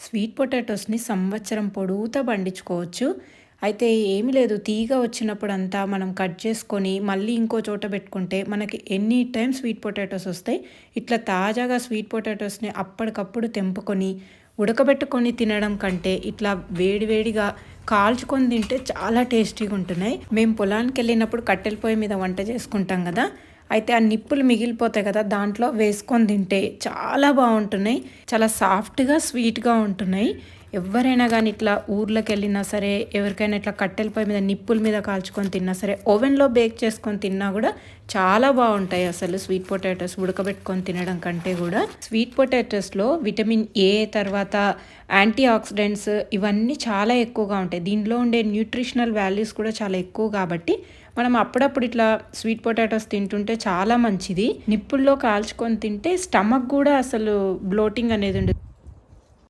Sweet పొటాటోస్ని సంవత్సరం పొడవుతా పండించుకోవచ్చు. అయితే ఏమి లేదు, తీగ వచ్చినప్పుడంతా మనం కట్ చేసుకొని మళ్ళీ ఇంకో చోట పెట్టుకుంటే మనకి ఎనీ టైమ్ స్వీట్ పొటాటోస్ వస్తాయి. ఇట్లా తాజాగా స్వీట్ పొటాటోస్ని అప్పటికప్పుడు తెంపుకొని ఉడకబెట్టుకొని తినడం కంటే ఇట్లా వేడివేడిగా కాల్చుకొని తింటే చాలా టేస్టీగా ఉంటున్నాయి. మేము పొలానికి వెళ్ళినప్పుడు కట్టెల పొయ్యి మీద వంట చేసుకుంటాం కదా, అయితే ఆ నిప్పులు మిగిలిపోతాయి కదా, దాంట్లో వేసుకొని తింటే చాలా బాగుంటున్నాయి. చాలా సాఫ్ట్గా స్వీట్గా ఉంటున్నాయి. ఎవరైనా కానీ ఇట్లా ఊర్లోకి వెళ్ళినా సరే, ఎవరికైనా ఇట్లా కట్టెల పొయ్యి మీద నిప్పుల మీద కాల్చుకొని తిన్నా సరే, ఓవెన్లో బేక్ చేసుకొని తిన్నా కూడా చాలా బాగుంటాయి. అసలు స్వీట్ పొటాటోస్ ఉడకబెట్టుకొని తినడం కంటే కూడా స్వీట్ పొటాటోస్లో విటమిన్ ఏ, తర్వాత యాంటీ ఆక్సిడెంట్స్ ఇవన్నీ చాలా ఎక్కువగా ఉంటాయి. దీనిలో ఉండే న్యూట్రిషనల్ వాల్యూస్ కూడా చాలా ఎక్కువ కాబట్టి మనం అప్పుడప్పుడు ఇట్లా స్వీట్ పొటాటోస్ తింటుంటే చాలా మంచిది. నిప్పుల్లో కాల్చుకొని తింటే స్టమక్ కూడా అసలు బ్లోటింగ్ అనేది ఉండదు.